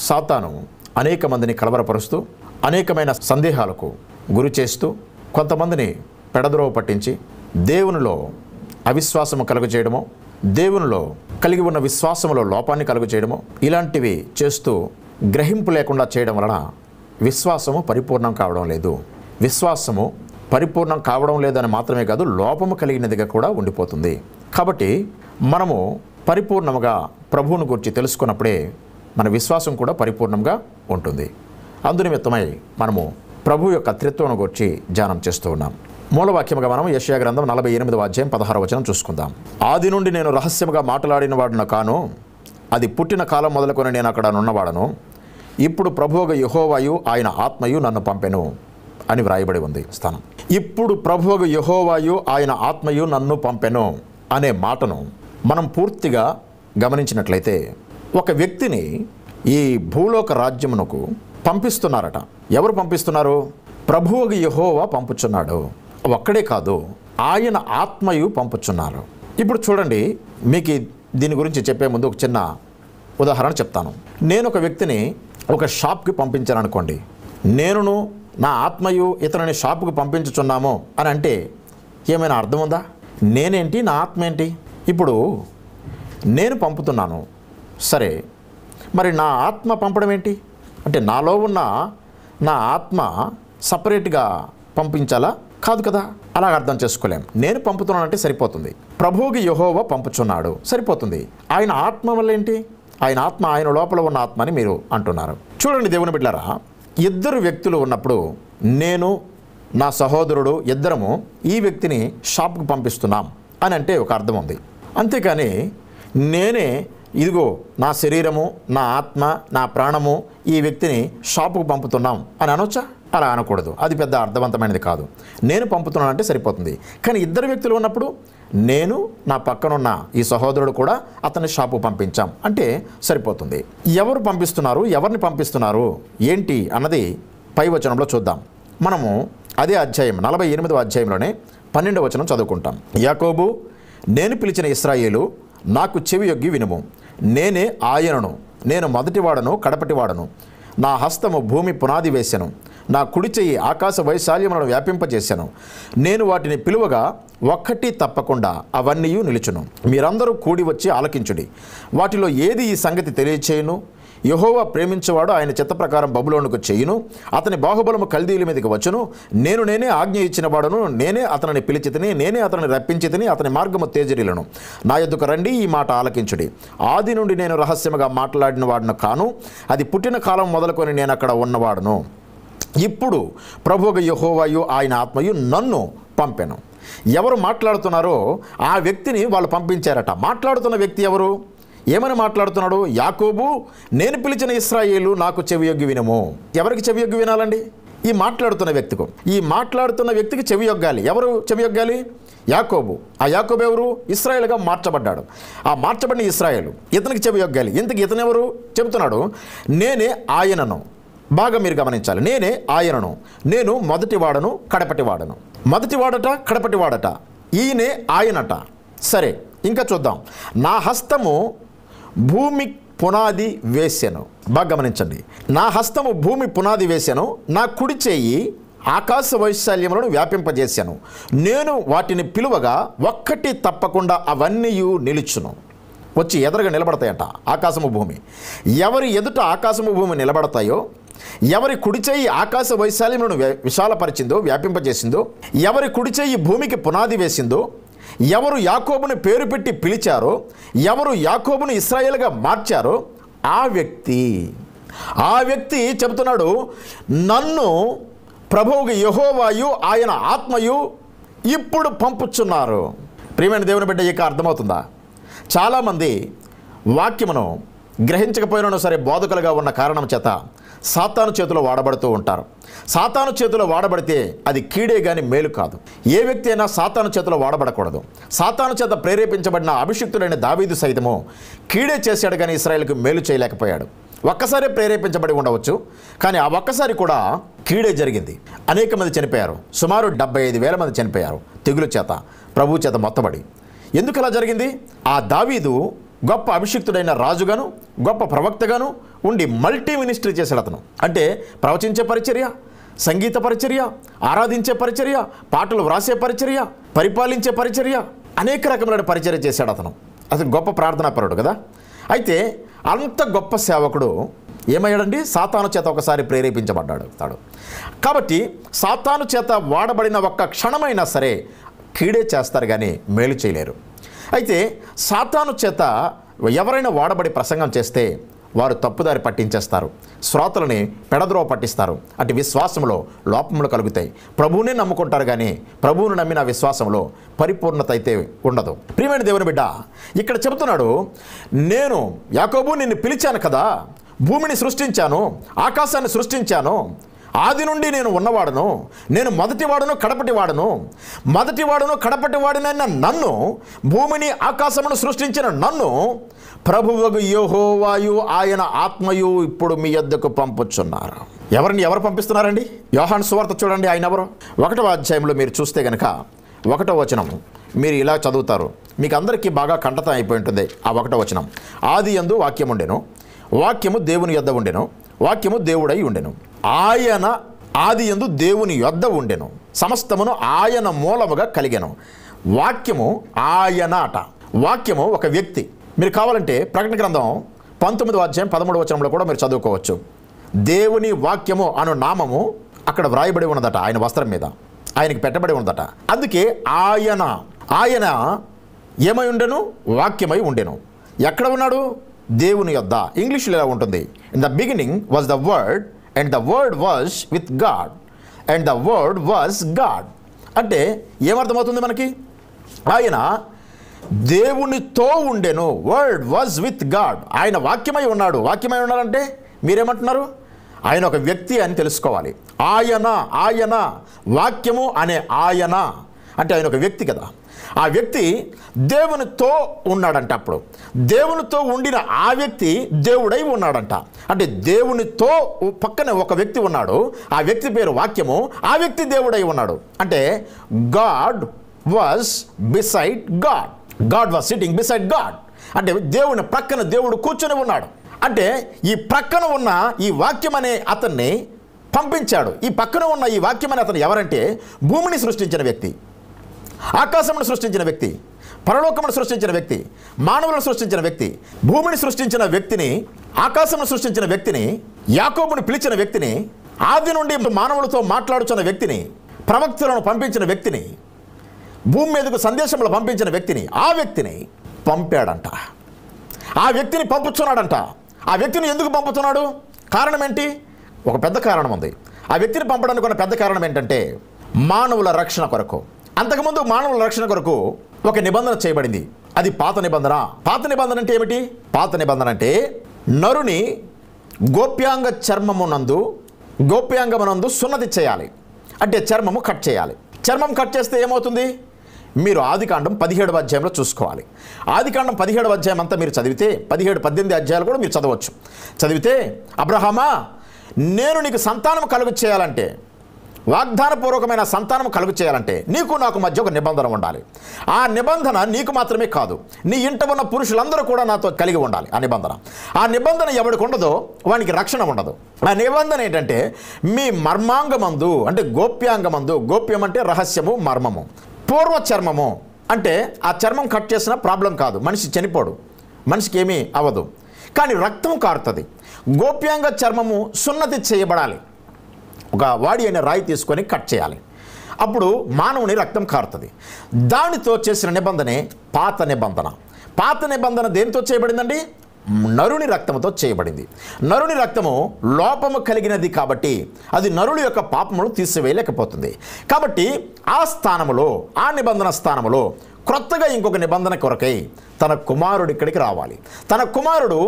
సాతాను అనేక మందిని కలవరపరుస్తూ అనేకమైన సందేహాలకు గురి చేస్తూ కొంతమందిని పెడద్రోవ పట్టించి దేవునిలో అవిశ్వాసము కలుగజేయడమో, దేవునిలో కలిగి ఉన్న విశ్వాసములో లోపాన్ని కలుగజేయడమో, ఇలాంటివి చేస్తూ గ్రహింపు లేకుండా చేయడం వలన విశ్వాసము పరిపూర్ణం కావడం లేదు. విశ్వాసము పరిపూర్ణం కావడం లేదని మాత్రమే కాదు, లోపము కలిగినదిగా కూడా ఉండిపోతుంది. కాబట్టి మనము పరిపూర్ణముగా ప్రభువును గురించి తెలుసుకున్నప్పుడే మన విశ్వాసం కూడా పరిపూర్ణంగా ఉంటుంది. అందునిమిత్తమై మనము ప్రభు యొక్క త్రిత్వమును గురించి ధ్యానం చేస్తూ ఉన్నాం. మూలవాక్యముగా మనం యెషయా గ్రంథం 48వ అధ్యాయం 16వ వచనం చూసుకుందాం. ఆది నుండి నేను రహస్యముగా మాట్లాడిన వాడును కాను, అది పుట్టిన కాలం మొదలుకొని నేను అక్కడ నున్నవాడను. ఇప్పుడు ప్రభువుగా యెహోవాయు ఆయన ఆత్మయు నన్ను పంపెను అని వ్రాయబడి ఉంది స్థానం. ఇప్పుడు ప్రభువుగా యెహోవాయు ఆయన ఆత్మయు నన్ను పంపెను అనే మాటను మనం పూర్తిగా గమనించినట్లయితే ఒక వ్యక్తిని ఈ భూలోక రాజ్యమునకు పంపిస్తున్నారట. ఎవరు పంపిస్తున్నారు? ప్రభువుగా యెహోవా పంపుచున్నాడు. ఒక్కడే కాదు, ఆయన ఆత్మయు పంపుచున్నారు. ఇప్పుడు చూడండి, మీకు దీని గురించి చెప్పే ముందు ఒక చిన్న ఉదాహరణ చెప్తాను. నేను ఒక వ్యక్తిని ఒక షాప్కి పంపించాను అనుకోండి. నేనును నా ఆత్మయు ఇతరుని షాపుకి పంపించుచున్నాము అని అంటే ఏమైనా అర్థం ఉందా? నేనేంటి, నా ఆత్మ ఏంటి? ఇప్పుడు నేను పంపుతున్నాను, సరే, మరి నా ఆత్మ పంపడం ఏంటి? అంటే నాలో ఉన్న నా ఆత్మ సపరేట్గా పంపించాలా? కాదు కదా, అలా అర్థం చేసుకోలేం. నేను పంపుతున్నానంటే సరిపోతుంది. ప్రభువుకి యెహోవా పంపుచున్నాడు, సరిపోతుంది. ఆయన ఆత్మ వల్ల ఏంటి? ఆయన ఆత్మ, ఆయన లోపల ఉన్న ఆత్మ అని మీరు అంటున్నారు. చూడండి దేవుని బిడ్డలారా, ఇద్దరు వ్యక్తులు ఉన్నప్పుడు నేను నా సహోదరుడు ఇద్దరము ఈ వ్యక్తిని షాప్కి పంపిస్తున్నాం అని అంటే ఒక అర్థం ఉంది. అంతేకాని నేనే ఇదిగో నా శరీరము, నా ఆత్మ, నా ప్రాణము ఈ వ్యక్తిని షాపుకు పంపుతున్నాం అని అనొచ్చా? అలా అనకూడదు. అది పెద్ద అర్థవంతమైనది కాదు. నేను పంపుతున్నానంటే సరిపోతుంది. కానీ ఇద్దరు వ్యక్తులు ఉన్నప్పుడు నేను, నా పక్కనున్న ఈ సహోదరుడు కూడా అతన్ని షాపు పంపించాం అంటే సరిపోతుంది. ఎవరు పంపిస్తున్నారు, ఎవరిని పంపిస్తున్నారు ఏంటి అన్నది పై వచనంలో చూద్దాం. మనము అదే అధ్యాయం 48వ అధ్యాయంలోనే 12వ వచనం చదువుకుంటాం. యాకోబు, నేను పిలిచిన ఇశ్రాయేలు, నాకు చెవి యొగ్గి వినుము. నేనే ఆయనను, నేను మొదటివాడను కడపటివాడను. నా హస్తము భూమి పునాది వేసెను, నా కుడి చెయ్యి ఆకాశ వైశాల్యములను వ్యాపింపజేశాను. నేను వాటిని పిలువగా ఒక్కటి తప్పకుండా అవన్నీ నిలుచును. మీరందరూ కూడి వచ్చి ఆలకించుడి. వాటిలో ఏది ఈ సంగతి తెలియచేయును? యెహోవా ప్రేమించేవాడు ఆయన చిత్త ప్రకారం బబులోనుకు చేయును. అతని బాహుబలము కల్దీయుల మీదకి వచ్చును. నేనే ఆజ్ఞ ఇచ్చిన వాడును. నేనే అతనిని పిలిచితిని, నేనే అతనిని రప్పించితిని. అతని మార్గము తేజరిలను. నా యొద్దకు రండి, ఈ మాట ఆలకించుడి. ఆది నుండి నేను రహస్యముగా మాట్లాడిన వాడును కాను, అది పుట్టిన కాలం మొదలుకొని నేను అక్కడ ఉన్నవాడును. ఇప్పుడు ప్రభువుగా యెహోవాయు ఆయన ఆత్మయు నన్ను పంపెను. ఎవరు మాట్లాడుతున్నారో ఆ వ్యక్తిని వాళ్ళు పంపించారట. మాట్లాడుతున్న వ్యక్తి ఎవరు? ఏమని మాట్లాడుతున్నాడు? యాకోబు, నేను పిలిచిన ఇశ్రాయేలు, నాకు చెవియొగ్గి వినుము. ఎవరికి చెవియొగ్గి వినాలండి? ఈ మాట్లాడుతున్న వ్యక్తికి. ఈ మాట్లాడుతున్న వ్యక్తికి చెవియొగ్గాలి. ఎవరు చెవియొగ్గాలి? యాకోబు. ఆ యాకోబు ఎవరు? ఇశ్రాయేలుగా మార్చబడ్డాడు. ఆ మార్చబడిన ఇశ్రాయేలు ఇతనికి చెవియొగ్గాలి. ఇంతకు ఇతనెవరు? చెబుతున్నాడు, నేనే ఆయనను. బాగా మీరు గమనించాలి. నేనే ఆయనను, నేను మొదటివాడను కడపటివాడను. మొదటివాడట, కడపటివాడట. ఈయనే ఆయనట. సరే, ఇంకా చూద్దాం. నా హస్తము భూమి పునాది వేసెను. బాగా గమనించండి. నా హస్తము భూమి పునాది వేసెను, నా కుడి చేయి ఆకాశ వైశాల్యములను వ్యాపింపజేశాను. నేను వాటిని పిలువగా ఒక్కటి తప్పకుండా అవన్నీ నిలుచును. వచ్చి ఎదురుగా నిలబడతాయట ఆకాశము భూమి. ఎవరి ఎదుట ఆకాశము భూమి నిలబడతాయో, ఎవరి కుడి చేయి ఆకాశ వైశాల్యములను విశాలపరిచిందో, వ్యాపింపజేసిందో, ఎవరి కుడి చేయి భూమికి పునాది వేసిందో, ఎవరు యాకోబుని పేరు పెట్టి పిలిచారో, ఎవరు యాకోబుని ఇశ్రాయేలుగా మార్చారో ఆ వ్యక్తి చెబుతున్నాడు, నన్ను ప్రభువుగా యెహోవాయు ఆయన ఆత్మయు ఇప్పుడు పంపుచున్నారు. ప్రియమైన దేవుని బిడ్డ, ఇక అర్థమవుతుందా? చాలామంది వాక్యమును గ్రహించకపోయినా సరే బోధకులుగా ఉన్న కారణం చేత సాతాను చేతిలో వాడబడుతూ ఉంటారు. సాతాను చేతిలో వాడబడితే అది కీడే కానీ మేలు కాదు. ఏ వ్యక్తి అయినా సాతాను చేతిలో వాడబడకూడదు. సాతాను చేత ప్రేరేపించబడిన అభిషిక్తుడైన దావీదు సైతము కీడే చేశాడు కానీ ఇశ్రాయేలుకు మేలు చేయలేకపోయాడు. ఒక్కసారి ప్రేరేపించబడి ఉండవచ్చు, కానీ ఆ ఒక్కసారి కూడా కీడే జరిగింది. అనేక మంది చనిపోయారు. సుమారు 75,000 మంది చనిపోయారు తెగులు చేత, ప్రభు చేత మొత్తబడి. ఎందుకు అలా జరిగింది? ఆ దావీదు గొప్ప అభిషిక్తుడైన రాజుగాను గొప్ప ప్రవక్తగాను ఉండి మల్టీ మినిస్ట్రీ చేశాడు అతను. అంటే ప్రవచించే పరిచర్య, సంగీత పరిచర్య, ఆరాధించే పరిచర్య, పాటలు వ్రాసే పరిచర్య, పరిపాలించే పరిచర్య, అనేక రకములైన పరిచర్య చేశాడు అతను. అతను గొప్ప ప్రార్థనాపరుడు కదా. అయితే అంత గొప్ప సేవకుడు ఏమయ్యాడండి? సాతాను చేత ఒకసారి ప్రేరేపించబడ్డాడు. కాబట్టి సాతాను చేత వాడబడిన ఒక్క క్షణమైనా సరే కీడే చేస్తారు కానీ మేలు చేయలేరు. అయితే సాతాను చేత ఎవరైనా వాడబడి ప్రసంగం చేస్తే వారు తప్పుదారి పట్టించేస్తారు, శ్రోతలని పెడద్రోవ పట్టిస్తారు. అటు విశ్వాసంలో లోపములు కలుగుతాయి. ప్రభువునే నమ్ముకుంటారు కానీ ప్రభువును నమ్మిన విశ్వాసంలో పరిపూర్ణత అయితే ఉండదు. ప్రియమైన దేవుని బిడ్డ ఇక్కడ చెబుతున్నాడు, నేను యాకోబు నిన్ను పిలిచాను కదా, భూమిని సృష్టించాను, ఆకాశాన్ని సృష్టించాను, ఆది నుండి నేను ఉన్నవాడను, నేను మొదటివాడును కడపటివాడునైన నన్ను, భూమిని ఆకాశమును సృష్టించిన నన్ను ప్రభువగు యెహోవాయు ఆయన ఆత్మయు ఇప్పుడు మీ యొద్దకు పంపుచున్నారు. ఎవరు పంపిస్తున్నారండి? యోహాను సువార్త చూడండి, ఆయన ఎవరు? 1వ అధ్యాయంలో మీరు చూస్తే కనుక 1వ వచనం మీరు ఇలా చదువుతారు, మీకు అందరికీ బాగా కంఠతం అయిపోయి ఉంటుంది. ఆ 1వ వచనం, ఆది యందు వాక్యం ఉండెను, వాక్యము దేవుని యొద్ద ఉండెను, వాక్యము దేవుడై ఉండెను, ఆయన ఆది యందు దేవుని యొద్ద ఉండెను, సమస్తమును ఆయన మూలముగా కలిగెను. వాక్యము ఆయన అట. వాక్యము ఒక వ్యక్తి. మీరు కావాలంటే ప్రకటన గ్రంథం 19వ అధ్యాయం 13వ వచనంలో కూడా మీరు చదువుకోవచ్చు. దేవుని వాక్యము అను నామము అక్కడ వ్రాయబడి ఉన్నదట, ఆయన వస్త్రం మీద ఆయనకి పెట్టబడి ఉన్నదట. అందుకే ఆయన ఏమై ఉండెను? వాక్యమై ఉండెను. ఎక్కడ ఉన్నాడు? దేవుని యొద్ద. ఇంగ్లీష్లో ఇలా ఉంటుంది, in the beginning was the word and the word was with God and the word was God. అంటే ఏమర్థమవుతుంది మనకి? ఆయన దేవునితో ఉండెను, వర్డ్ వాజ్ విత్ గాడ్. ఆయన వాక్యమై ఉన్నాడు. వాక్యమై ఉన్నాడంటే మీరేమంటున్నారు? ఆయన ఒక వ్యక్తి అని తెలుసుకోవాలి. ఆయన వాక్యము అనే ఆయన అంటే ఆయన ఒక వ్యక్తి కదా. ఆ వ్యక్తి దేవునితో ఉన్నాడంట. అప్పుడు దేవునితో ఉండిన ఆ వ్యక్తి దేవుడై ఉన్నాడంట. అంటే దేవునితో పక్కనే ఒక వ్యక్తి ఉన్నాడు, ఆ వ్యక్తి పేరు వాక్యము, ఆ వ్యక్తి దేవుడై ఉన్నాడు. అంటే God was beside God, God was sitting beside God. అంటే దేవుని ప్రక్కన దేవుడు కూర్చొని ఉన్నాడు. అంటే ఈ ప్రక్కన ఉన్న ఈ వాక్యం అనే అతన్ని పంపించాడు. ఈ పక్కన ఉన్న ఈ వాక్యం అనే అతను ఎవరంటే భూమిని సృష్టించిన వ్యక్తి, ఆకాశమును సృష్టించిన వ్యక్తి, పరలోకమును సృష్టించిన వ్యక్తి, మానవులను సృష్టించిన వ్యక్తి, భూమిని సృష్టించిన వ్యక్తిని, ఆకాశమును సృష్టించిన వ్యక్తిని, యాకోబుని పిలిచిన వ్యక్తిని, ఆది నుండి మానవులతో మాట్లాడుచున్న వ్యక్తిని, ప్రవక్తలను పంపించిన వ్యక్తిని, భూమి మీదకు సందేశంలో పంపించిన వ్యక్తిని, ఆ వ్యక్తిని పంపాడంట. ఆ వ్యక్తిని పంపుతున్నాడంట. ఆ వ్యక్తిని ఎందుకు పంపుతున్నాడు? కారణం ఏంటి? ఒక పెద్ద కారణం ఉంది. ఆ వ్యక్తిని పంపడానికి ఉన్న పెద్ద కారణం ఏంటంటే మానవుల రక్షణ కొరకు. అంతకుముందు మానవుల రక్షణ కొరకు ఒక నిబంధన చేయబడింది. అది పాత నిబంధన. పాత నిబంధన అంటే ఏమిటి? పాత నిబంధన అంటే నరుని గోప్యాంగమునందు సున్నతి చేయాలి. అంటే చర్మము కట్ చేయాలి. చర్మం కట్ చేస్తే ఏమవుతుంది? మీరు ఆదికాండం 17వ అధ్యాయంలో చూసుకోవాలి. ఆదికాండం 17వ అధ్యాయం అంతా మీరు చదివితే 17-18 అధ్యాయాలు కూడా మీరు చదవచ్చు. చదివితే అబ్రహామా, నేను నీకు సంతానం కలుగు చేయాలంటే, వాగ్దానపూర్వకమైన సంతానం కలుగు చేయాలంటే నీకు నాకు మధ్య ఒక నిబంధన ఉండాలి. ఆ నిబంధన నీకు మాత్రమే కాదు, నీ ఇంట ఉన్న పురుషులందరూ కూడా నాతో కలిగి ఉండాలి. ఆ నిబంధన ఎవడికి ఉండదో వానికి రక్షణ ఉండదు. ఆ నిబంధన ఏంటంటే మీ మర్మాంగమందు, అంటే గోప్యాంగమందు, గోప్యం అంటే రహస్యము, మర్మము, పూర్వ చర్మము అంటే ఆ చర్మం కట్ చేసిన ప్రాబ్లం కాదు, మనిషి చనిపోడు, మనిషికి ఏమీ అవ్వదు, కానీ రక్తం కారుతుంది. గోప్యాంగ చర్మము సున్నతి చేయబడాలి. ఒక వాడి అనే రాయి తీసుకొని కట్ చేయాలి, అప్పుడు మానవుని రక్తం కారుతుంది. దానితో చేసిన నిబంధనే పాత నిబంధన. పాత నిబంధన దేనితో చేయబడిందండి? నరుని రక్తంతో చేయబడింది. నరుని రక్తము లోపము కలిగినది కాబట్టి అది నరుని యొక్క పాపమును తీసివేయలేకపోతుంది. కాబట్టి ఆ స్థానములో, ఆ నిబంధన స్థానములో క్రొత్తగా ఇంకొక నిబంధన కొరకై తన కుమారుడు ఇక్కడికి రావాలి. తన కుమారుడు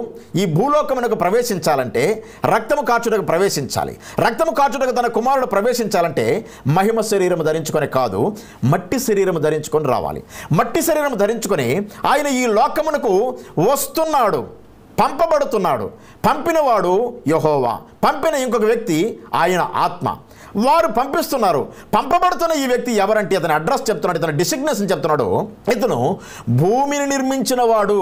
ఈ భూలోకమునకు ప్రవేశించాలంటే రక్తము కార్చుటకు ప్రవేశించాలి. రక్తము కార్చుటకు తన కుమారుడు ప్రవేశించాలంటే మహిమ శరీరము ధరించుకొని కాదు, మట్టి శరీరము ధరించుకొని రావాలి. మట్టి శరీరము ధరించుకొని ఆయన ఈ లోకమునకు వస్తున్నాడు, పంపబడుతున్నాడు. పంపినవాడు యెహోవా, పంపిన ఇంకొక వ్యక్తి ఆయన ఆత్మ. వారు పంపిస్తున్నారు. పంపబడుతున్న ఈ వ్యక్తి ఎవరంటే అతని అడ్రస్ చెప్తున్నాడు, ఇతని డిసిగ్నేషన్ చెప్తున్నాడు. ఇతను భూమిని నిర్మించిన వాడు,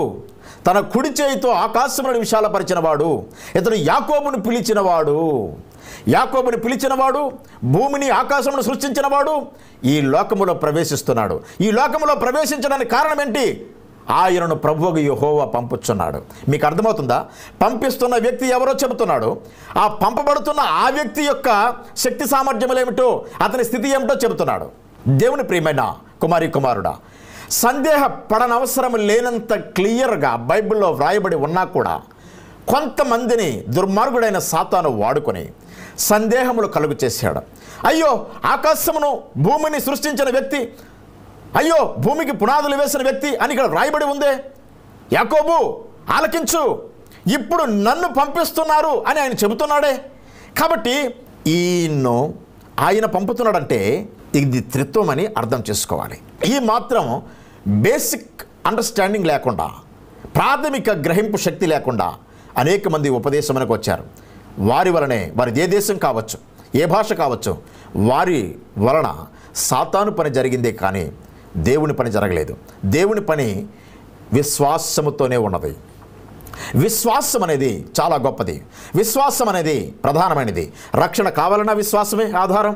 తన కుడి చేయితో ఆకాశములను విశాలపరిచిన వాడు, ఇతను యాకోబును పిలిచినవాడు. యాకోబుని పిలిచినవాడు, భూమిని ఆకాశమును సృష్టించినవాడు ఈ లోకములో ప్రవేశిస్తున్నాడు. ఈ లోకములో ప్రవేశించడానికి కారణం ఏంటి? ఆయనను ప్రభువుగా యెహోవా పంపుచున్నాడు. మీకు అర్థమవుతుందా? పంపిస్తున్న వ్యక్తి ఎవరో చెబుతున్నాడు. ఆ పంపబడుతున్న ఆ వ్యక్తి యొక్క శక్తి సామర్థ్యములు ఏమిటో, అతని స్థితి ఏమిటో చెబుతున్నాడు. దేవుని ప్రియమైన కుమారి కుమారుడా, సందేహ పడనవసరం లేనంత క్లియర్గా బైబిల్లో వ్రాయబడి ఉన్నా కూడా కొంతమందిని దుర్మార్గుడైన సాతాను వాడుకొని సందేహములు కలుగు చేశాడు. అయ్యో, ఆకాశమును భూమిని సృష్టించిన వ్యక్తి, అయ్యో భూమికి పునాదులు వేసిన వ్యక్తి అని ఇక్కడ వ్రాయబడి ఉందే. యాకోబు ఆలకించు, ఇప్పుడు నన్ను పంపిస్తున్నారు అని ఆయన చెబుతున్నాడే. కాబట్టి ఆయన పంపుతున్నాడంటే ఇది త్రిత్వం అని అర్థం చేసుకోవాలి. ఈ మాత్రం బేసిక్ అండర్స్టాండింగ్ లేకుండా, ప్రాథమిక గ్రహింపు శక్తి లేకుండా అనేక మంది ఉపదేశమునకు వచ్చారు. వారి వలనే, వారి ఏ దేశం కావచ్చు, ఏ భాష కావచ్చు, వారి వలన సాతాను పని జరిగిందే కానీ దేవుని పని జరగలేదు. దేవుని పని విశ్వాసముతోనే ఉన్నది. విశ్వాసం అనేది చాలా గొప్పది. విశ్వాసం అనేది ప్రధానమైనది. రక్షణ కావాలన్న విశ్వాసమే ఆధారం,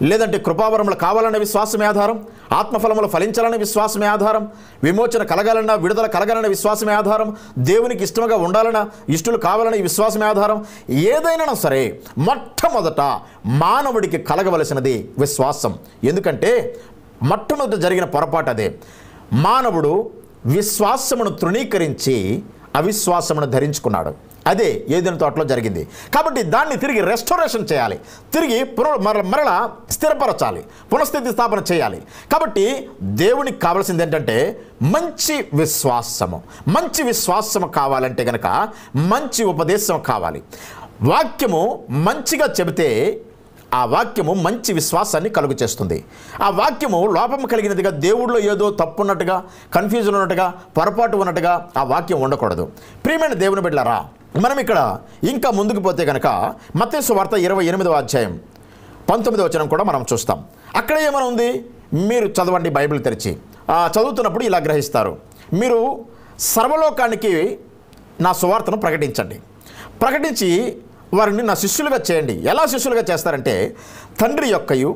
లేదంటే కృపావరములు కావాలన్న విశ్వాసమే ఆధారం, ఆత్మఫలములు ఫలించాలన్న విశ్వాసమే ఆధారం, విమోచన కలగాలన్న, విడుదల కలగాలన్న విశ్వాసమే ఆధారం, దేవునికి ఇష్టంగా ఉండాలన్న, ఇష్టలు కావాలన్న విశ్వాసమే ఆధారం. ఏదైనా సరే మొట్టమొదట మానవుడికి కలగవలసినది విశ్వాసం. ఎందుకంటే మొట్టమొదట జరిగిన పొరపాటు అదే. మానవుడు విశ్వాసమును తృణీకరించి అవిశ్వాసమును ధరించుకున్నాడు. అదే ఏదైనా తోటలో జరిగింది. కాబట్టి దాన్ని తిరిగి రెస్టోరేషన్ చేయాలి, తిరిగి మరలా స్థిరపరచాలి, పునఃస్థితి స్థాపన చేయాలి. కాబట్టి దేవునికి కావాల్సింది ఏంటంటే మంచి విశ్వాసము. మంచి విశ్వాసము కావాలంటే కనుక మంచి ఉపదేశం కావాలి. వాక్యము మంచిగా చెబితే ఆ వాక్యము మంచి విశ్వాసాన్ని కలుగు చేస్తుంది. ఆ వాక్యము లోపం కలిగినదిగా, దేవుడిలో ఏదో తప్పు ఉన్నట్టుగా, కన్ఫ్యూజన్ ఉన్నట్టుగా, పొరపాటు ఉన్నట్టుగా ఆ వాక్యం ఉండకూడదు. ప్రియమైన దేవుని బిడ్డలారా, మనం ఇక్కడ ఇంకా ముందుకు పోతే కనుక మత్తయి సువార్త 28వ అధ్యాయం 19వ వచనం కూడా మనం చూస్తాం. అక్కడ ఏమైనా ఉంది, మీరు చదవండి బైబిల్ తెరిచి. చదువుతున్నప్పుడు ఇలా గ్రహిస్తారు. మీరు సర్వలోకానికి నా సువార్తను ప్రకటించండి, ప్రకటించి వారిని నా శిష్యులుగా చేయండి. ఎలా శిష్యులుగా చేస్తారంటే తండ్రి యొక్కయు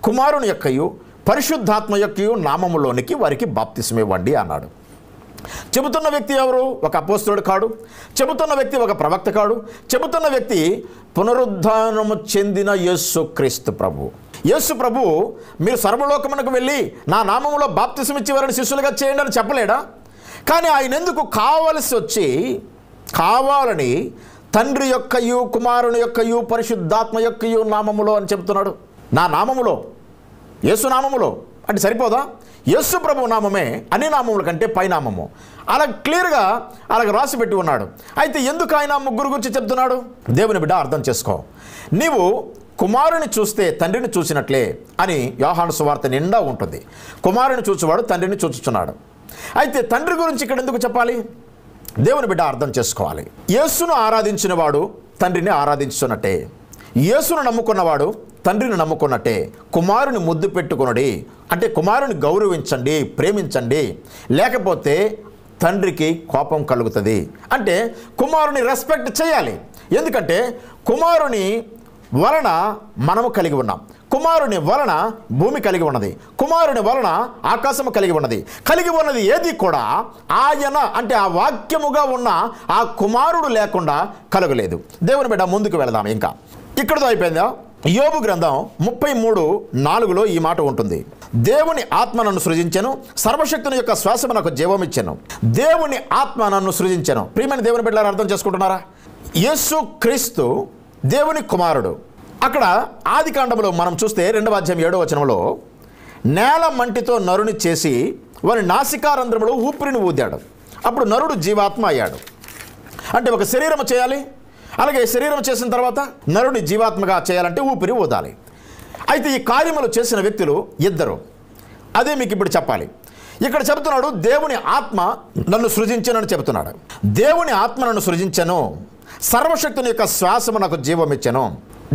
కుమారుని యొక్కయు పరిశుద్ధాత్మ యొక్కయు నామములోనికి వారికి బాప్తిస్మం ఇవ్వండి అన్నాడు. చెబుతున్న వ్యక్తి ఎవరు? ఒక అపోస్తలుడు కాడు. చెబుతున్న వ్యక్తి ఒక ప్రవక్త కాడు. చెబుతున్న వ్యక్తి పునరుద్ధానము చెందిన యేసుక్రీస్తు ప్రభు. యేసు ప్రభు మీరు సర్వలోకమునకు వెళ్ళి నా నామములో బాప్తిస్మం ఇచ్చి వారిని శిష్యులుగా చేయండి అని చెప్పలేడా? కానీ ఆయన ఎందుకు కావలసి వచ్చి, కావాలని తండ్రి యొక్కయు కుమారుని యొక్కయు పరిశుద్ధాత్మ యొక్కయు నామములో అని చెబుతున్నాడు. నా నామములో, యేసు నామములో అంటే సరిపోదా? యేసు ప్రభు నామమే అన్ని నామముల కంటే పైనామము. అలా క్లియర్గా అలాగ రాసి పెట్టి ఉన్నాడు. అయితే ఎందుకు ఆయన ముగ్గురు గురించి చెప్తున్నాడు? దేవుని బిడ్డ అర్థం చేసుకో. నీవు కుమారుని చూస్తే తండ్రిని చూసినట్లే అని యోహాను సువార్త నిండా ఉంటుంది. కుమారుని చూచువాడు తండ్రిని చూచుచున్నాడు. అయితే తండ్రి గురించి ఇక్కడ ఎందుకు చెప్పాలి? దేవుని బిడ్డ అర్థం చేసుకోవాలి. యేసును ఆరాధించిన వాడు తండ్రిని ఆరాధించున్నట్టే, యేసును నమ్ముకున్నవాడు తండ్రిని నమ్ముకున్నట్టే. కుమారుని ముద్దు పెట్టుకునడి అంటే కుమారుని గౌరవించండి, ప్రేమించండి, లేకపోతే తండ్రికి కోపం కలుగుతుంది. అంటే కుమారుని రెస్పెక్ట్ చేయాలి. ఎందుకంటే కుమారుని వలన మనము కలిగి ఉన్నాం, కుమారుని వలన భూమి కలిగి ఉన్నది, కుమారుని వలన ఆకాశము కలిగి ఉన్నది. కలిగి ఉన్నది ఏది కూడా ఆయన అంటే ఆ వాక్యముగా ఉన్న ఆ కుమారుడు లేకుండా కలగలేదు. దేవుని బిడ్డ ముందుకు వెళదాం. ఇంకా ఇక్కడతో అయిపోయిందా? యోబు గ్రంథం 33:4లో ఈ మాట ఉంటుంది. దేవుని ఆత్మ నన్ను సృజించెను, సర్వశక్తుని యొక్క శ్వాసము నాకు జీవమిచ్చెను. దేవుని ఆత్మ నన్ను సృజించెను. ప్రియమైన దేవుని బిడ్డలారా, అర్థం చేసుకుంటున్నారా? యేసు క్రీస్తు దేవుని కుమారుడు. అక్కడ ఆది కాండంలో మనం చూస్తే 2వ అధ్యాయం 7వ వచనంలో నేల మంటితో నరుని చేసి వారి నాసికారంధ్రములో ఊపిరిని ఊదాడు. అప్పుడు నరుడు జీవాత్మ అయ్యాడు. అంటే ఒక శరీరం చేయాలి, అలాగే శరీరం చేసిన తర్వాత నరుని జీవాత్మగా చేయాలంటే ఊపిరి ఊదాలి. అయితే ఈ కార్యములు చేసిన వ్యక్తులు ఇద్దరు. అదే మీకు ఇప్పుడు చెప్పాలి. ఇక్కడ చెబుతున్నాడు దేవుని ఆత్మ నన్ను సృజించనని చెబుతున్నాడు. దేవుని ఆత్మ నన్ను సృజించను, సర్వశక్తుని యొక్క శ్వాసము నాకు జీవం ఇచ్చెను.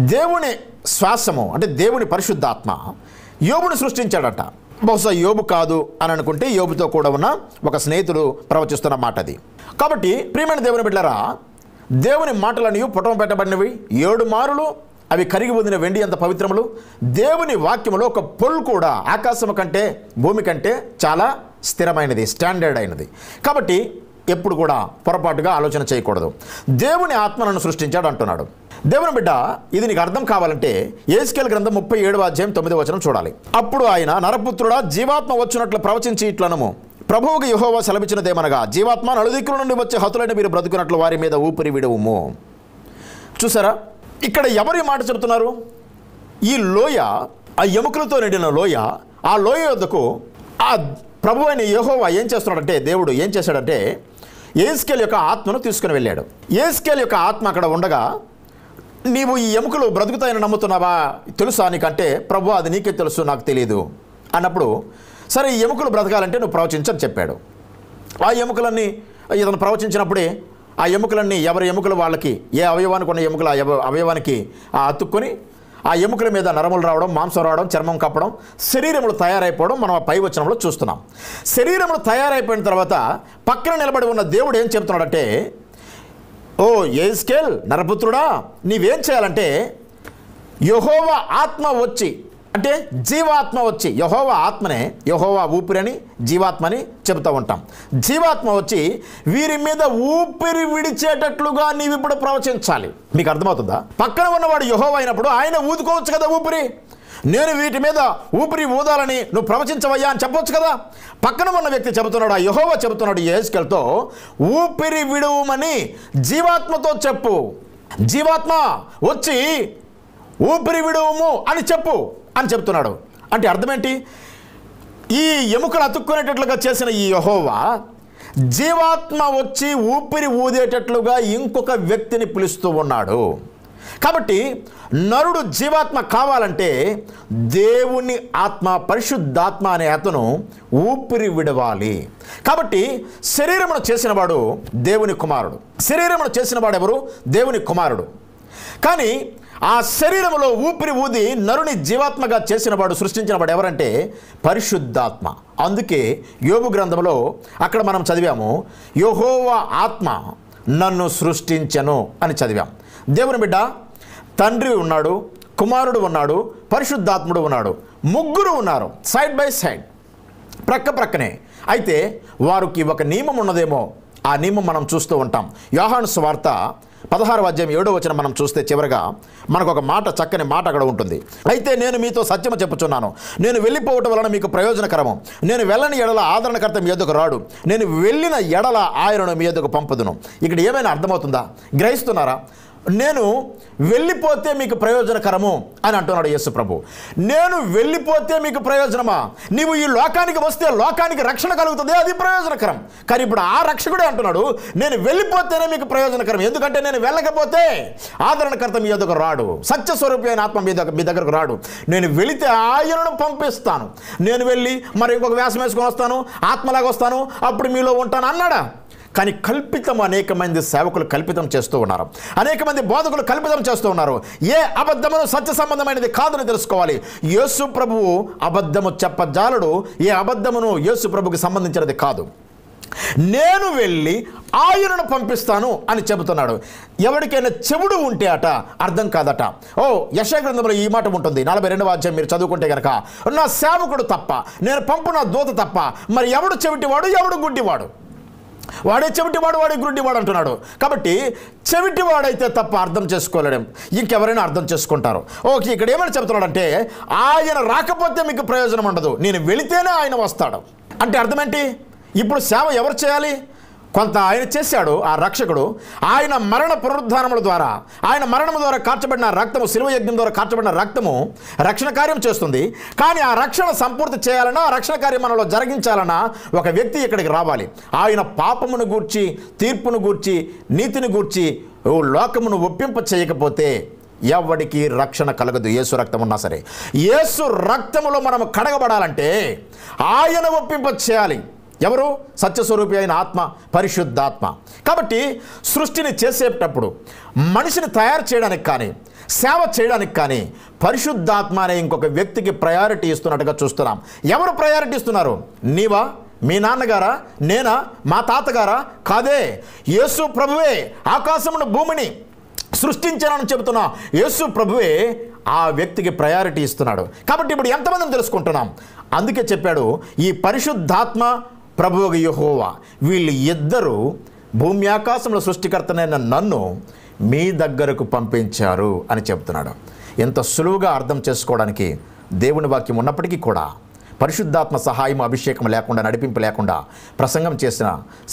దేవుని శ్వాసము అంటే దేవుని పరిశుద్ధాత్మ యోబుని సృష్టించాడట. బహుశా యోబు కాదు అని అనుకుంటే యోబుతో కూడా ఉన్న ఒక స్నేహితుడు ప్రవచిస్తున్న మాట అది. కాబట్టి ప్రియమైన దేవుని బిడ్డలారా, దేవుని మాటలన్నీ పుటం పెట్టబడినవి 7 మారులు, అవి కరిగి పొందిన వెండి అంత పవిత్రములు. దేవుని వాక్యములో ఒక పొల్ కూడా ఆకాశం కంటే భూమి కంటే చాలా స్థిరమైనది, స్టాండర్డ్ అయినది. కాబట్టి ఎప్పుడు కూడా పొరపాటుగా ఆలోచన చేయకూడదు. దేవుని ఆత్మను సృష్టించాడు అంటున్నాడు. దేవుని బిడ్డ, ఇది నీకు అర్థం కావాలంటే యెహెజ్కేలు గ్రంథం 37వ అధ్యాయం 9వ వచనం చూడాలి. అప్పుడు ఆయన, నరపుత్రుడా, జీవాత్మ వచ్చినట్లు ప్రవచించి ఇట్లనము, ప్రభువుకు యెహోవా సెలవిచ్చినదేమనగా, జీవాత్మ నలుదిక్కుల నుండి వచ్చే హతులైన మీరు బ్రతుకున్నట్లు వారి మీద ఊపిరి విడువుము. చూసారా, ఇక్కడ ఎవరి మాట చెబుతున్నారు? ఈ లోయ, ఆ ఎముకలతో నిండిన లోయ, ఆ లోయ వద్దకు ఆ ప్రభు అయిన యెహోవా ఏం చేస్తున్నాడంటే, దేవుడు ఏం చేశాడంటే యెహెజ్కేలు యొక్క ఆత్మను తీసుకుని వెళ్ళాడు. యెహెజ్కేలు యొక్క ఆత్మ అక్కడ ఉండగా, నీవు ఈ ఎముకలు బ్రతుకుతాయని నమ్ముతున్నావా, తెలుసా నీకంటే, ప్రభు అది నీకే తెలుసు, నాకు తెలియదు అన్నప్పుడు, సరే ఈ ఎముకలు బ్రతకాలంటే నువ్వు ప్రవచించని చెప్పాడు. ఆ ఎముకలన్నీ ఇతను ప్రవచించినప్పుడే ఆ ఎముకలన్నీ ఎవరి ఎముకలు వాళ్ళకి, ఏ అవయవానికి ఉన్న ఎముకలు ఆ అవయవానికి అతుక్కొని ఆ ఎముకల మీద నరములు రావడం, మాంసం రావడం, చర్మం కప్పడం, శరీరములు తయారైపోవడం మనం ఆ పై వచనంలో చూస్తున్నాం. శరీరములు తయారైపోయిన తర్వాత పక్కన నిలబడి ఉన్న దేవుడు ఏం చెప్తున్నాడంటే, ఓ యెహెజ్కేల్ నరపుత్రుడా, నీవేం చేయాలంటే యెహోవా ఆత్మ వచ్చి, అంటే జీవాత్మ వచ్చి, యెహోవా ఆత్మనే యెహోవా ఊపిరని జీవాత్మని చెబుతూ ఉంటాం. జీవాత్మ వచ్చి వీరి మీద ఊపిరి విడిచేటట్లుగా నీవు ఇప్పుడు ప్రవచించాలి. మీకు అర్థమవుతుందా? పక్కన ఉన్నవాడు యెహోవా అయినప్పుడు ఆయన ఊదుకోవచ్చు కదా ఊపిరి. నేను వీటి మీద ఊపిరి ఊదాలని నువ్వు ప్రవచించవయ్యా అని చెప్పొచ్చు కదా. పక్కన ఉన్న వ్యక్తి చెబుతున్నాడు, ఆ యెహోవా చెబుతున్నాడు యెహెజ్కేలుతో, ఊపిరి విడువమని జీవాత్మతో చెప్పు. జీవాత్మ వచ్చి ఊపిరి విడువము అని చెప్పు అని చెప్తున్నాడు. అంటే అర్థమేంటి? ఈ ఎముకలు అతుక్కునేటట్లుగా చేసిన ఈ యెహోవా జీవాత్మ వచ్చి ఊపిరి ఊదేటట్లుగా ఇంకొక వ్యక్తిని పిలుస్తూ ఉన్నాడు. కాబట్టి నరుడు జీవాత్మ కావాలంటే దేవుని ఆత్మ, పరిశుద్ధాత్మ అనే అతను ఊపిరి విడవాలి. కాబట్టి శరీరమును చేసినవాడు దేవుని కుమారుడు. శరీరమును చేసినవాడు ఎవరు? దేవుని కుమారుడు. కానీ ఆ శరీరములో ఊపిరి ఊది నరుని జీవాత్మగా చేసినవాడు, సృష్టించినవాడు ఎవరంటే పరిశుద్ధాత్మ. అందుకే యోబు గ్రంథంలో అక్కడ మనం చదివాము, యెహోవా ఆత్మ నన్ను సృష్టించెను అని చదివాం. దేవుని బిడ్డ, తండ్రి ఉన్నాడు, కుమారుడు ఉన్నాడు, పరిశుద్ధాత్ముడు ఉన్నాడు. ముగ్గురు ఉన్నారు సైడ్ బై సైడ్, ప్రక్క ప్రక్కనే. అయితే వారికి ఒక నియమం ఉన్నదేమో, ఆ నియమం మనం చూస్తూ ఉంటాం. యోహాను సువార్త 16వ అధ్యాయం 7వ వచనం మనం చూస్తే చివరగా మనకు ఒక మాట, చక్కని మాట అక్కడ ఉంటుంది. అయితే నేను మీతో సత్యము చెప్పుచున్నాను, నేను వెళ్ళిపోవటం వలన మీకు ప్రయోజనకరము. నేను వెళ్ళని ఎడల ఆదరణకర్త మీ యొద్దకు రాడు, నేను వెళ్ళిన ఎడల ఆయనను మీ యొద్దకు పంపుదును. ఇక్కడ ఏమైనా అర్థమవుతుందా? గ్రహిస్తున్నారా? నేను వెళ్ళిపోతే మీకు ప్రయోజనకరము అని అంటున్నాడు యేసు ప్రభు. నేను వెళ్ళిపోతే మీకు ప్రయోజనమా? నీవు ఈ లోకానికి వస్తే లోకానికి రక్షణ కలుగుతుంది, అది ప్రయోజనకరం. కానీ ఇప్పుడు ఆ రక్షకుడే అంటున్నాడు, నేను వెళ్ళిపోతేనే మీకు ప్రయోజనకరం. ఎందుకంటే నేను వెళ్ళకపోతే ఆదరణకర్త మీ యొద్దకు రాడు, సత్యస్వరూపి అయిన ఆత్మ మీ దగ్గరకు రాడు. నేను వెళితే ఆయనను పంపిస్తాను. నేను వెళ్ళి మరి ఇంకొక వేషం వేసుకొని వస్తాను, ఆత్మలాగా వస్తాను, అప్పుడు మీలో ఉంటాను అన్నాడా? కానీ కల్పితం, అనేక మంది సేవకులు కల్పితం చేస్తూ ఉన్నారు, అనేక మంది బోధకులు కల్పితం చేస్తూ ఉన్నారు. ఏ అబద్ధమును సత్య సంబంధమైనది కాదని తెలుసుకోవాలి. యేసు ప్రభువు అబద్ధము చెప్పజాలడు, ఏ అబద్ధమును యేసు ప్రభుకి సంబంధించినది కాదు. నేను వెళ్ళి ఆయనను పంపిస్తాను అని చెబుతున్నాడు. ఎవరికైనా చెవుడు ఉంటే అట అర్థం కాదట. యెషయా గ్రంథంలో ఈ మాట ఉంటుంది, 42వ అధ్యాయం మీరు చదువుకుంటే కనుక, నా సేవకుడు తప్ప, నేను పంపు నా దూత తప్ప మరి ఎవడు చెవిటివాడు, ఎవడు గుడ్డివాడు? వాడే చెవిటివాడు, వాడే గుడ్డివాడు అంటున్నాడు. కాబట్టి చెవిటివాడైతే తప్ప అర్థం చేసుకోలేడు, ఇంకెవరైనా అర్థం చేసుకుంటారు. ఓకే, ఇక్కడ ఏమని చెప్తున్నాడంటే, ఆయన రాకపోతే మీకు ప్రయోజనం ఉండదు, నేను వెళితేనే ఆయన వస్తాడు. అంటే అర్థం ఏంటి? ఇప్పుడు సేవ ఎవరు చేయాలి? కొంత ఆయన చేశాడు, ఆ రక్షకుడు. ఆయన మరణ పునరుద్ధానముల ద్వారా, ఆయన మరణము ద్వారా కార్చబడిన రక్తము, శిలువ యజ్ఞం ద్వారా కార్చబడిన రక్తము రక్షణ కార్యం చేస్తుంది. కానీ ఆ రక్షణ సంపూర్తి చేయాలన్నా, ఆ రక్షణ కార్యం మనలో జరిగించాలన్నా ఒక వ్యక్తి ఇక్కడికి రావాలి. ఆయన పాపమును గూర్చి, తీర్పును గూర్చి, నీతిని గూర్చి లోకమును ఒప్పింప చేయకపోతే ఎవడికి రక్షణ కలగదు. యేసు రక్తం ఉన్నా సరే, యేసు రక్తములో మనం కడగబడాలంటే ఆయన ఒప్పింప చేయాలి. ఎవరు? సత్యస్వరూపి అయిన ఆత్మ, పరిశుద్ధాత్మ. కాబట్టి సృష్టిని చేసేటప్పుడు మనిషిని తయారు చేయడానికి కానీ సేవ చేయడానికి కానీ పరిశుద్ధాత్మ అనే ఇంకొక వ్యక్తికి ప్రయారిటీ ఇస్తున్నట్టుగా చూస్తున్నాం. ఎవరు ప్రయారిటీ ఇస్తున్నారు? నీవా? మీ నాన్నగారా? నేనా? మా తాతగారా? కాదే, యేసు ప్రభువే ఆకాశమును భూమిని సృష్టించానని చెబుతున్నా యేసు ప్రభువే ఆ వ్యక్తికి ప్రయారిటీ ఇస్తున్నాడు. కాబట్టి ఇప్పుడు ఎంతమందిని తెలుసుకుంటున్నాం? అందుకే చెప్పాడు, ఈ పరిశుద్ధాత్మ, ప్రభువు యెహోవా, వీళ్ళు ఇద్దరు భూమి ఆకాశంలో సృష్టికర్తనైన నన్ను మీ దగ్గరకు పంపించారు అని చెబుతున్నాడు. ఎంత సులువుగా అర్థం చేసుకోవడానికి దేవుని వాక్యం ఉన్నప్పటికీ కూడా పరిశుద్ధాత్మ సహాయం, అభిషేకం లేకుండా, నడిపింపు లేకుండా ప్రసంగం చేసిన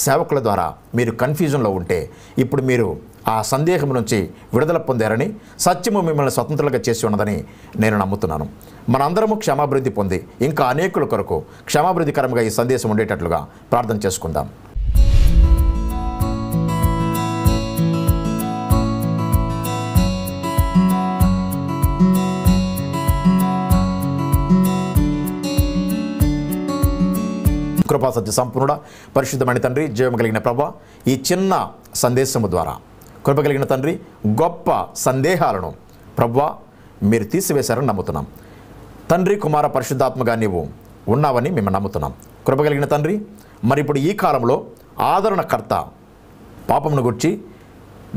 సేవకుల ద్వారా మీరు కన్ఫ్యూజన్లో ఉంటే ఇప్పుడు మీరు ఆ సందేహం నుంచి విడుదల పొందారని, సత్యము మిమ్మల్ని స్వతంత్రులుగా చేసి ఉన్నదని నేను నమ్ముతున్నాను. మనందరము క్షమాభివృద్ధి పొంది ఇంకా అనేకుల కొరకు క్షమాభివృద్ధికరంగా ఈ సందేశం ఉండేటట్లుగా ప్రార్థన చేసుకుందాం. కృపా సత్య సంపూర్ణ పరిశుద్ధమైన తండ్రి, జీవము కలిగిన ప్రభా, ఈ చిన్న సందేశము ద్వారా కృప కలిగిన తండ్రి గొప్ప సందేహాలను ప్రభువా మీరు తీసివేశారని నమ్ముతున్నాం. తండ్రి, కుమార, పరిశుద్ధాత్మగా నీవు ఉన్నావని మేము నమ్ముతున్నాం. కృప కలిగిన తండ్రి, మరి ఇప్పుడు ఈ కాలంలో ఆదరణకర్త పాపమును గుర్చి,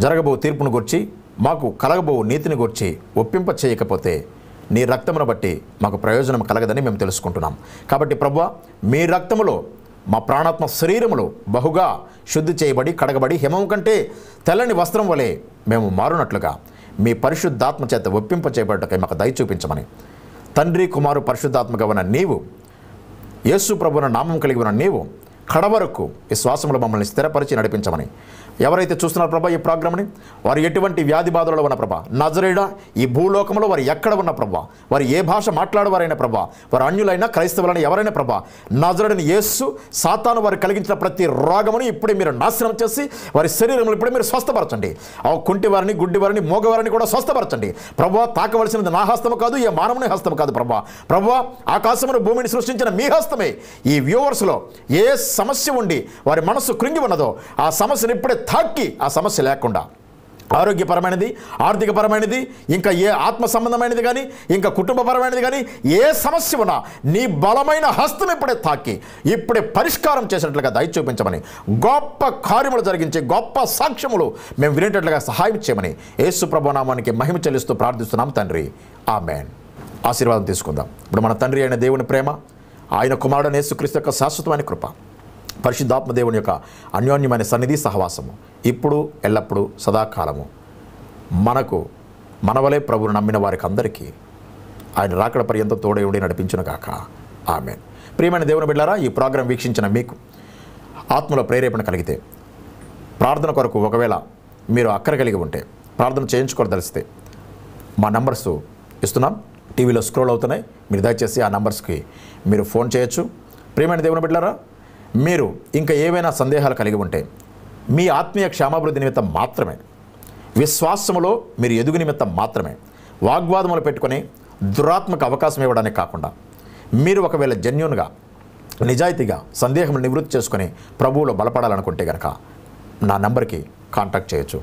జరగబో తీర్పును గుర్చి, మాకు కలగబో నీతిని గుర్చి ఒప్పింప చేయకపోతే నీ రక్తమును బట్టి మాకు ప్రయోజనం కలగదని మేము తెలుసుకుంటున్నాం. కాబట్టి ప్రభువా, మీ రక్తములో మా ప్రాణాత్మ శరీరములు బహుగా శుద్ధి చేయబడి, కడగబడి, హిమం కంటే తెల్లని వస్త్రం వలె మేము మారునట్లుగా మీ పరిశుద్ధాత్మ చేత ఒప్పింప చేయబడటకై మాకు దయ చూపించమని, తండ్రి, కుమారు, పరిశుద్ధాత్మగా ఉన్న నీవు, యేసు ప్రభువున నామం కలిగి ఉన్న నీవు కడవరకు ఈ శ్వాసములు మమ్మల్ని స్థిరపరిచి నడిపించమని, ఎవరైతే చూస్తున్నారు ప్రభా ఈ ప్రోగ్రామ్ని, వారు ఎటువంటి వ్యాధి బాధలలో ఉన్న ప్రభా, నజరేయుడా, ఈ భూలోకంలో వారు ఎక్కడ ఉన్న ప్రభా, వారు ఏ భాష మాట్లాడేవారైనా ప్రభా, వారు అన్యులైనా క్రైస్తవులైనా ఎవరైనా ప్రభా, నజరేయుడైన యేసు సాతాను వారు కలిగించిన ప్రతి రోగమును ఇప్పుడే మీరు నాశనం చేసి వారి శరీరంలో ఇప్పుడే మీరు స్వస్థపరచండి. ఆ కుంటి వారిని, గుడ్డి వారిని, మోగవారిని కూడా స్వస్థపరచండి ప్రభా. తాకవలసినది నా హస్తము కాదు, ఏ మానవుని హస్తము కాదు ప్రభా. ప్రభా, ఆకాశమును భూమిని సృష్టించిన మీ హస్తమే ఈ వ్యూవర్స్లో ఏ సమస్య ఉండి వారి మనస్సు కృంగి ఉన్నదో ఆ సమస్యను ఇప్పుడే తాకి ఆ సమస్య లేకుండా ఆరోగ్యపరమైనది, ఆర్థికపరమైనది, ఇంకా ఏ ఆత్మ సంబంధమైనది కానీ, ఇంకా కుటుంబపరమైనది కానీ ఏ సమస్య ఉన్నా నీ బలమైన హస్తం ఇప్పుడే తాకి ఇప్పుడే పరిష్కారం చేసినట్లుగా దయ చూపించమని, గొప్ప కార్యములు జరిగించే గొప్ప సాక్ష్యములు మేము వినేటట్లుగా సహాయం చేయమని యేసు ప్రభువు నామానికి మహిమ చెల్లిస్తూ ప్రార్థిస్తున్నాం తండ్రి. ఆమేన్. ఆశీర్వాదం తీసుకుందాం. ఇప్పుడు మన తండ్రి అయిన దేవుని ప్రేమ, ఆయన కుమారుడైన యేసుక్రీస్తు యొక్క శాశ్వతమైన కృప, పరిశుద్ధాత్మ దేవుని యొక్క అన్యోన్యమైన సన్నిధి సహవాసము ఇప్పుడు ఎల్లప్పుడూ సదాకాలము మనకు మనవలే ప్రభువును నమ్మిన వారికి అందరికీ ఆయన రాకడ పర్యంతం తోడై ఉండి నడిపించునుగాక. ఆమేన్. ప్రియమైన దేవుని బిడ్డలారా, ఈ ప్రోగ్రాం వీక్షించిన మీకు ఆత్మలో ప్రేరేపణ కలిగితే, ప్రార్థన కొరకు ఒకవేళ మీరు అక్కర కలిగి ఉంటే, ప్రార్థన చేయించుకోదలిస్తే మా నంబర్స్ ఇస్తున్నాం, టీవీలో స్క్రోల్ అవుతున్నాయి. మీరు దయచేసి ఆ నంబర్స్కి మీరు ఫోన్ చేయొచ్చు. ప్రియమైన దేవుని బిడ్డలారా, మీరు ఇంకా ఏవైనా సందేహాలు కలిగి ఉంటే, మీ ఆత్మీయ క్షేమాభివృద్ధి నిమిత్తం మాత్రమే, విశ్వాసములో మీరు ఎదుగు నిమిత్తం మాత్రమే, వాగ్వాదములు పెట్టుకొని దురాత్మకు అవకాశం ఇవ్వడానికి కాకుండా, మీరు ఒకవేళ జెన్యూన్గా, నిజాయితీగా సందేహం నివృత్తి చేసుకొని ప్రభువులో బలపడాలనుకుంటే కనుక నా నంబర్కి కాంటాక్ట్ చేయొచ్చు.